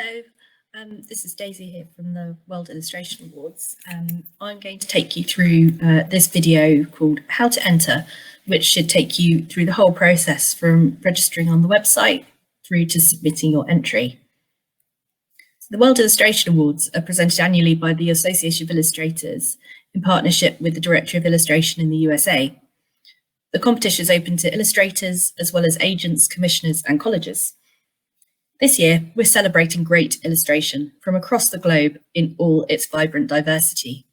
Hello, this is Daisy here from the World Illustration Awards. I'm going to take you through this video called How to Enter, which should take you through the whole process from registering on the website through to submitting your entry. The World Illustration Awards are presented annually by the Association of Illustrators in partnership with the Director of Illustration in the USA. The competition is open to illustrators as well as agents, commissioners and colleges. This year, we're celebrating great illustration from across the globe in all its vibrant diversity.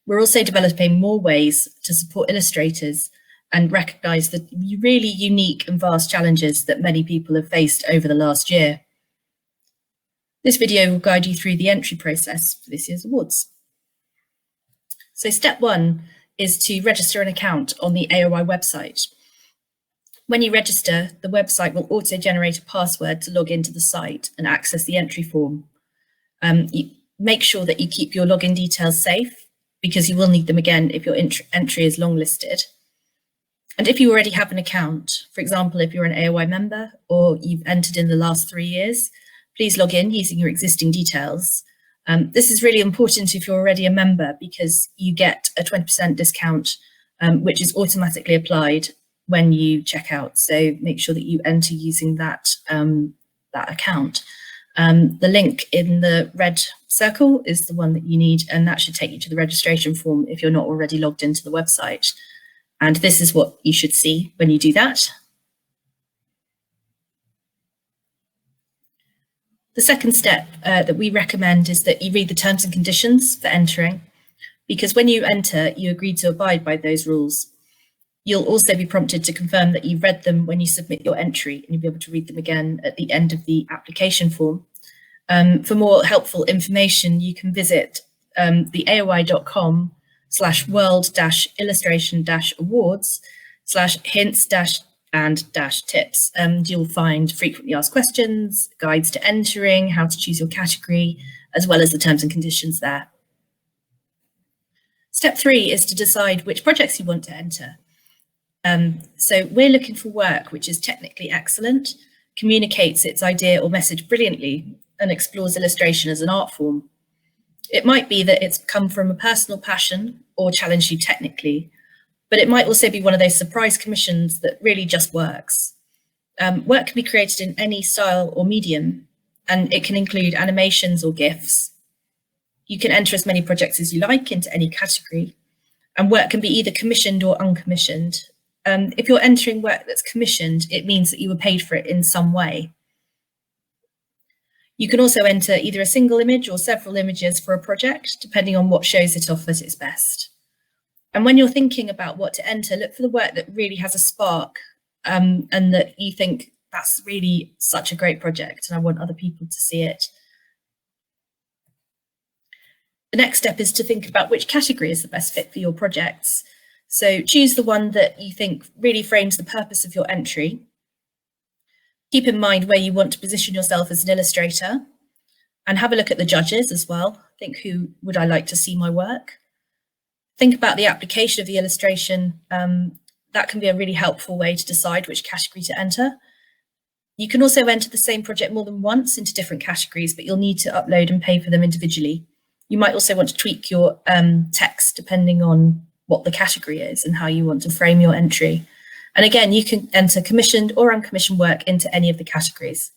We're also developing more ways to support illustrators and recognise the really unique and vast challenges that many people have faced over the last year. This video will guide you through the entry process for this year's awards. So step one is to register an account on the AOI website. When you register, the website will auto-generate a password to log into the site and access the entry form. You make sure that you keep your login details safe because you will need them again if your entry is long-listed. And if you already have an account, for example, if you're an AOI member or you've entered in the last 3 years, please log in using your existing details. This is really important if you're already a member because you get a 20% discount, which is automatically applied when you check out. So make sure that you enter using that account. The link in the red circle is the one that you need, and that should take you to the registration form if you're not already logged into the website. And this is what you should see when you do that. The second step that we recommend is that you read the terms and conditions for entering, because when you enter, you agree to abide by those rules. You'll also be prompted to confirm that you've read them when you submit your entry, and you'll be able to read them again at the end of the application form. For more helpful information, you can visit the aoi.com/world-illustration-awards/hints-and-tips. You'll find frequently asked questions, guides to entering, how to choose your category, as well as the terms and conditions there. Step 3 is to decide which projects you want to enter. So we're looking for work which is technically excellent, communicates its idea or message brilliantly, and explores illustration as an art form. It might be that it's come from a personal passion or challenged you technically, but it might also be one of those surprise commissions that really just works. Work can be created in any style or medium, and it can include animations or GIFs. You can enter as many projects as you like into any category, and work can be either commissioned or uncommissioned. If you're entering work that's commissioned, it means that you were paid for it in some way. You can also enter either a single image or several images for a project, depending on what shows it off at its best. And when you're thinking about what to enter, look for the work that really has a spark and that you think that's really such a great project and I want other people to see it. The next step is to think about which category is the best fit for your projects. So choose the one that you think really frames the purpose of your entry. Keep in mind where you want to position yourself as an illustrator and have a look at the judges as well. Think, who would I like to see my work? Think about the application of the illustration. That can be a really helpful way to decide which category to enter. You can also enter the same project more than once into different categories, but you'll need to upload and pay for them individually. You might also want to tweak your text depending on what the category is and how you want to frame your entry. And again, you can enter commissioned or uncommissioned work into any of the categories.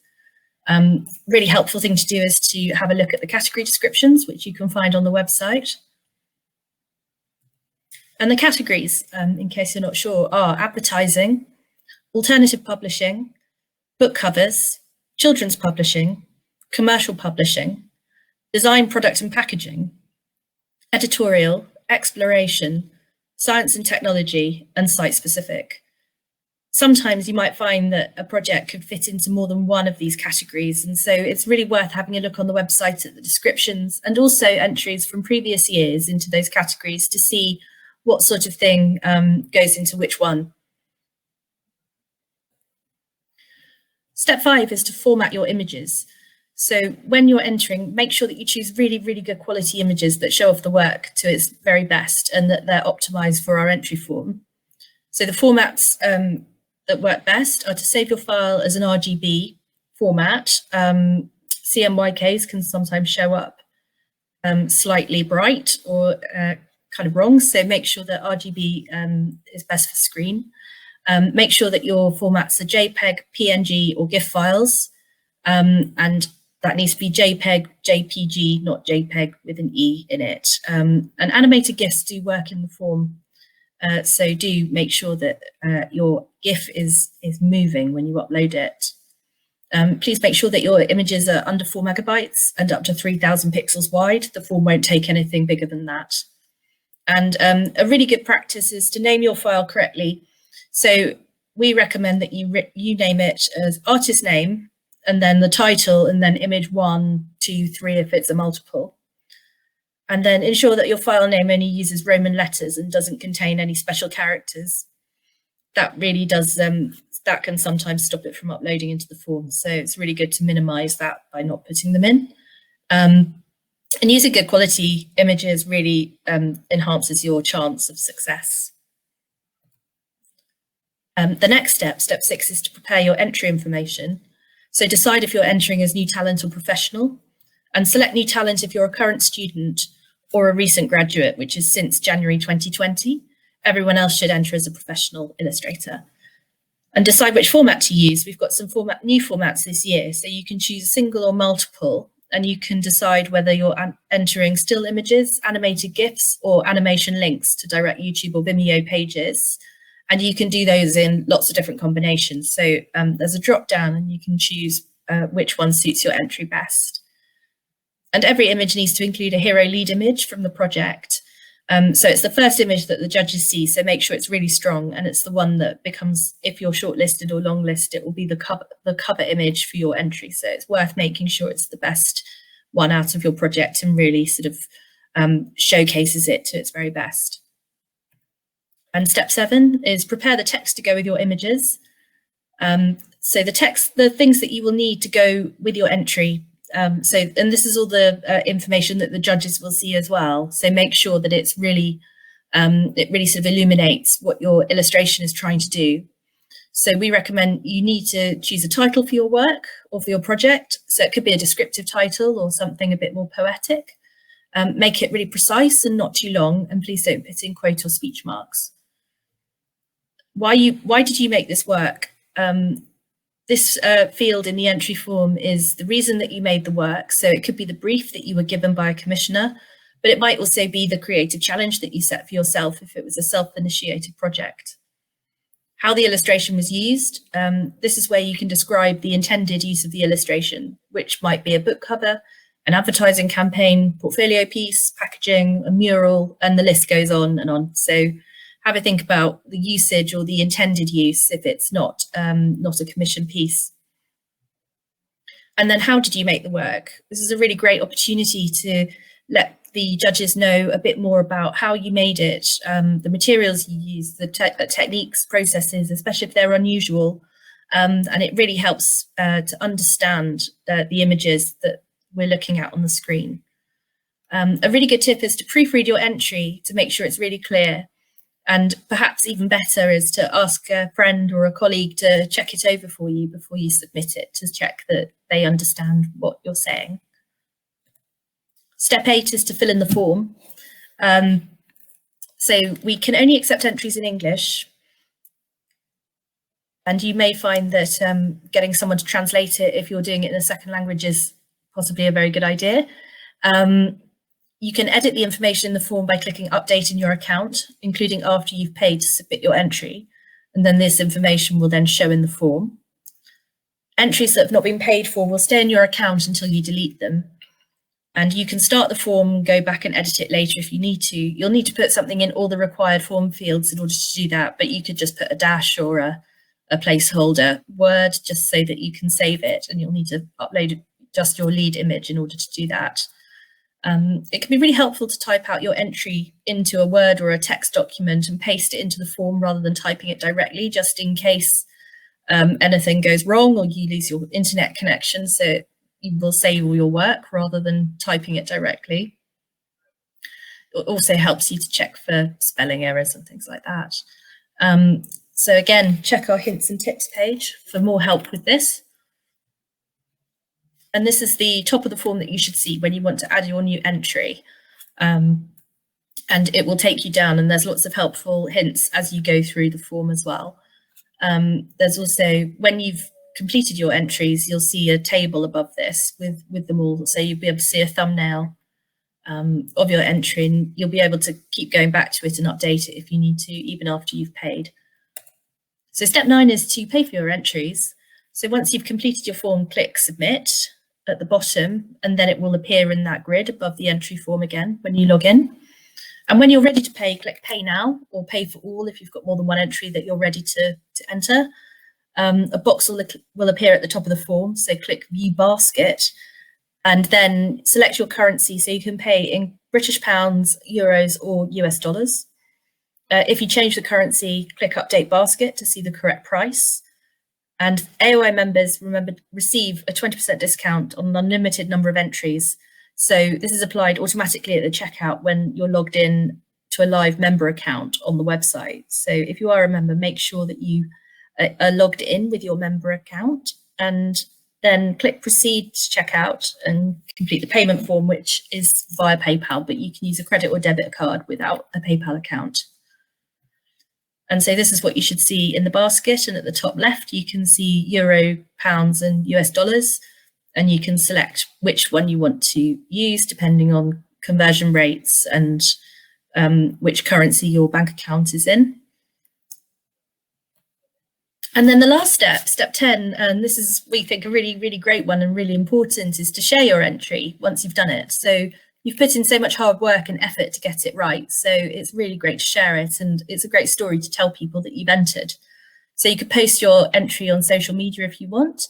Really helpful thing to do is to have a look at the category descriptions, which you can find on the website. And the categories, in case you're not sure, are advertising, alternative publishing, book covers, children's publishing, commercial publishing, design, product and packaging, editorial, exploration, science and technology, and site-specific. Sometimes you might find that a project could fit into more than one of these categories, and so it's really worth having a look on the website at the descriptions and also entries from previous years into those categories to see what sort of thing goes into which one. Step 5 is to format your images. So when you're entering, make sure that you choose really, really good quality images that show off the work to its very best and that they're optimized for our entry form. So the formats that work best are to save your file as an RGB format. CMYKs can sometimes show up slightly bright or kind of wrong. So make sure that RGB is best for screen. Make sure that your formats are JPEG, PNG or GIF files. And that needs to be JPEG, JPG, not JPEG with an E in it. And animated GIFs do work in the form. So do make sure that your GIF is moving when you upload it. Please make sure that your images are under 4 megabytes and up to 3,000 pixels wide. The form won't take anything bigger than that. And a really good practice is to name your file correctly. So we recommend that you name it as artist name, and then the title, and then image 1, 2, 3 if it's a multiple. And then ensure that your file name only uses Roman letters and doesn't contain any special characters. That really does, that can sometimes stop it from uploading into the form. So it's really good to minimize that by not putting them in. And using good quality images really enhances your chance of success. The next step, step 6, is to prepare your entry information. So decide if you're entering as new talent or professional, and select new talent if you're a current student or a recent graduate, which is since January 2020. Everyone else should enter as a professional illustrator. And decide which format to use. We've got some new formats this year, so you can choose single or multiple, and you can decide whether you're entering still images, animated GIFs, or animation links to direct YouTube or Vimeo pages. And you can do those in lots of different combinations. So there's a drop down and you can choose which one suits your entry best. And every image needs to include a hero lead image from the project. So it's the first image that the judges see, so make sure it's really strong, and it's the one that becomes, if you're shortlisted or longlisted, it will be the cover image for your entry. So it's worth making sure it's the best one out of your project and really sort of showcases it to its very best. And step 7 is prepare the text to go with your images. So the things that you will need to go with your entry. And this is all the information that the judges will see as well. So make sure that it's really, it really sort of illuminates what your illustration is trying to do. So we recommend you need to choose a title for your work or for your project. So it could be a descriptive title or something a bit more poetic. Make it really precise and not too long, and please don't put in quote or speech marks. Why did you make this work? This field in the entry form is the reason that you made the work. So it could be the brief that you were given by a commissioner, but it might also be the creative challenge that you set for yourself if it was a self-initiated project. How the illustration was used. This is where you can describe the intended use of the illustration, which might be a book cover, an advertising campaign, portfolio piece, packaging, a mural, and the list goes on and on. So have a think about the usage or the intended use if it's not a commission piece. And then how did you make the work? This is a really great opportunity to let the judges know a bit more about how you made it, the materials you use, the techniques, processes, especially if they're unusual. And it really helps to understand the images that we're looking at on the screen. A really good tip is to proofread your entry to make sure it's really clear. And perhaps even better is to ask a friend or a colleague to check it over for you before you submit it, to check that they understand what you're saying. Step 8 is to fill in the form. So we can only accept entries in English. And you may find that getting someone to translate it if you're doing it in a second language is possibly a very good idea. You can edit the information in the form by clicking update in your account, including after you've paid to submit your entry. And then this information will then show in the form. Entries that have not been paid for will stay in your account until you delete them. And you can start the form, go back and edit it later if you need to. You'll need to put something in all the required form fields in order to do that, but you could just put a dash or a placeholder word just so that you can save it, and you'll need to upload just your lead image in order to do that. It can be really helpful to type out your entry into a Word or a text document and paste it into the form rather than typing it directly, just in case anything goes wrong or you lose your internet connection. So you will save all your work rather than typing it directly. It also helps you to check for spelling errors and things like that. So again, check our hints and tips page for more help with this. And this is the top of the form that you should see when you want to add your new entry. And it will take you down, and there's lots of helpful hints as you go through the form as well. There's also, when you've completed your entries, you'll see a table above this with them all. So you'll be able to see a thumbnail of your entry, and you'll be able to keep going back to it and update it if you need to, even after you've paid. So step 9 is to pay for your entries. So once you've completed your form, click submit at the bottom, and then it will appear in that grid above the entry form again when you log in. And when you're ready to pay, click pay now or pay for all if you've got more than one entry that you're ready to enter. A box will appear at the top of the form, so click view basket and then select your currency so you can pay in British pounds, euros or US dollars. If you change the currency, click update basket to see the correct price. And AOI members, remember, receive a 20% discount on an unlimited number of entries. So this is applied automatically at the checkout when you're logged in to a live member account on the website. So if you are a member, make sure that you are logged in with your member account, and then click proceed to checkout and complete the payment form, which is via PayPal, but you can use a credit or debit card without a PayPal account. And so this is what you should see in the basket. And at the top left, you can see euro, pounds and US dollars. And you can select which one you want to use depending on conversion rates and which currency your bank account is in. And then the last step, step 10, and this is, we think, a really, really great one and really important, is to share your entry once you've done it. So you've put in so much hard work and effort to get it right. So it's really great to share it, and it's a great story to tell people that you've entered. So you could post your entry on social media if you want.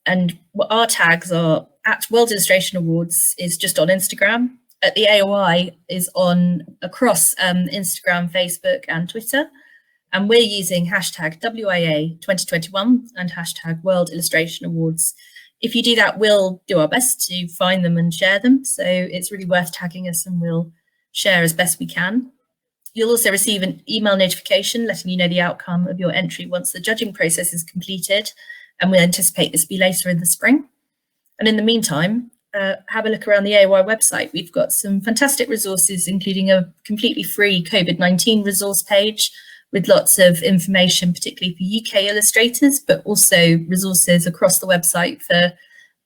And what our tags are at World Illustration Awards is just on Instagram. At the AOI is on across Instagram, Facebook and Twitter. And we're using hashtag WIA2021 and hashtag World Illustration Awards. If you do that, we'll do our best to find them and share them. So it's really worth tagging us and we'll share as best we can. You'll also receive an email notification letting you know the outcome of your entry once the judging process is completed. And we anticipate this will be later in the spring. And in the meantime, have a look around the AOI website. We've got some fantastic resources, including a completely free COVID-19 resource page with lots of information, particularly for UK illustrators, but also resources across the website for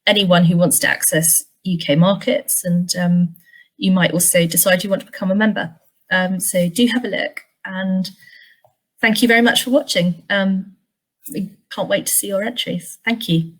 anyone who wants to access UK markets. And you might also decide you want to become a member. So do have a look, and thank you very much for watching. We can't wait to see your entries. Thank you.